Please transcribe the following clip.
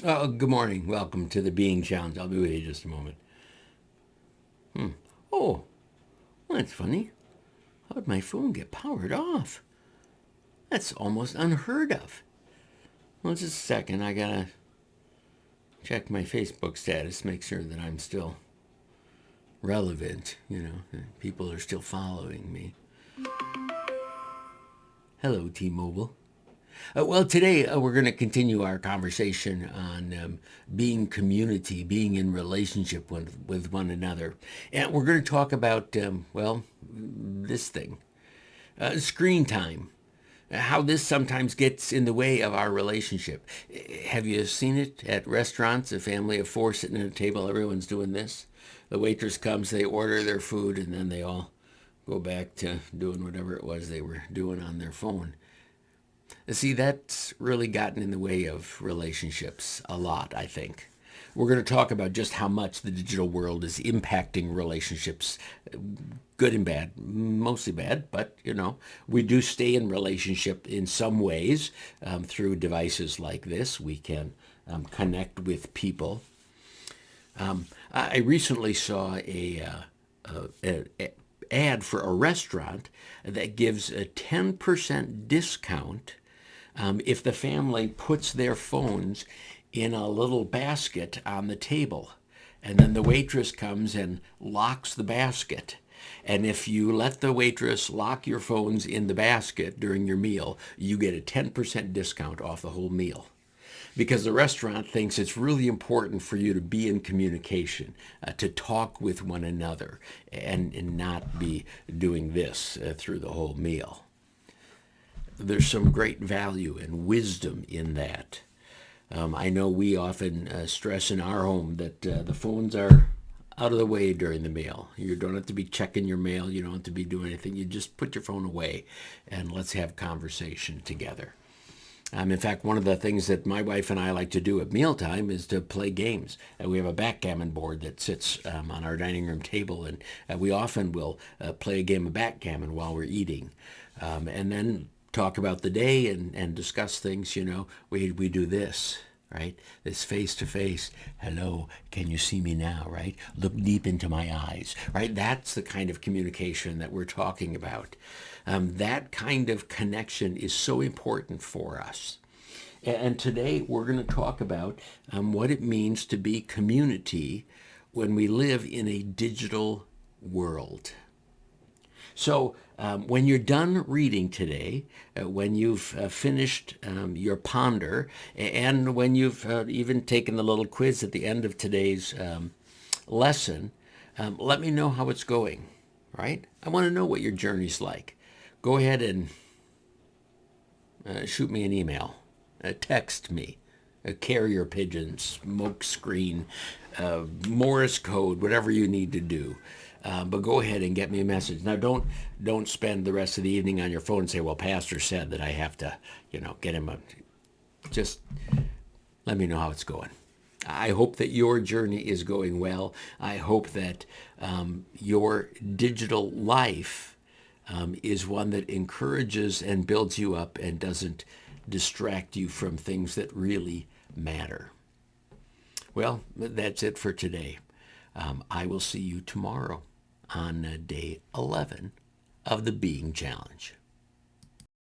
Good morning. Welcome to the Being Challenge. I'll be with you just a moment. Oh, well, that's funny. How did my phone get powered off? That's almost unheard of. Well, just a second. I gotta check my Facebook status, make sure that I'm still relevant. That people are still following me. Hello, T-Mobile. Well, today we're going to continue our conversation on being community, being in relationship with one another. And we're going to talk about, this thing screen time, how this sometimes gets in the way of our relationship. Have you seen it at restaurants? A family of four sitting at a table, everyone's doing this. The waitress comes, they order their food, and then they all go back to doing whatever it was they were doing on their phone. See, that's really gotten in the way of relationships a lot, I think. We're going to talk about just how much the digital world is impacting relationships, good and bad, mostly bad, but we do stay in relationship in some ways through devices like this. We can connect with people. I recently saw a ad for a restaurant that gives a 10% discount if the family puts their phones in a little basket on the table. And then the waitress comes and locks the basket. And if you let the waitress lock your phones in the basket during your meal, you get a 10% discount off the whole meal, because the restaurant thinks it's really important for you to be in communication, to talk with one another, and not be doing this through the whole meal. There's some great value and wisdom in that. I know we often stress in our home that the phones are out of the way during the meal. You don't have to be checking your mail. You don't have to be doing anything. You just put your phone away and let's have conversation together. In fact, one of the things that my wife and I like to do at mealtime is to play games. We have a backgammon board that sits on our dining room table, and we often will play a game of backgammon while we're eating. And then talk about the day and discuss things. We do this, right? This face to face. Hello, can you see me now, right? Look deep into my eyes, right? That's the kind of communication that we're talking about. That kind of connection is so important for us. And today we're going to talk about what it means to be community when we live in a digital world. So when you're done reading today, when you've finished your ponder, and when you've even taken the little quiz at the end of today's lesson, let me know how it's going, right? I want to know what your journey's like. Go ahead and shoot me an email, text me, a carrier pigeon, smoke screen, Morse code, whatever you need to do. But go ahead and get me a message. Now, don't spend the rest of the evening on your phone and say, "Well, Pastor said that I have to, get him a." Just let me know how it's going. I hope that your journey is going well. I hope that your digital life is one that encourages and builds you up and doesn't distract you from things that really matter. Well, that's it for today. I will see you tomorrow on day 11 of the Being Challenge.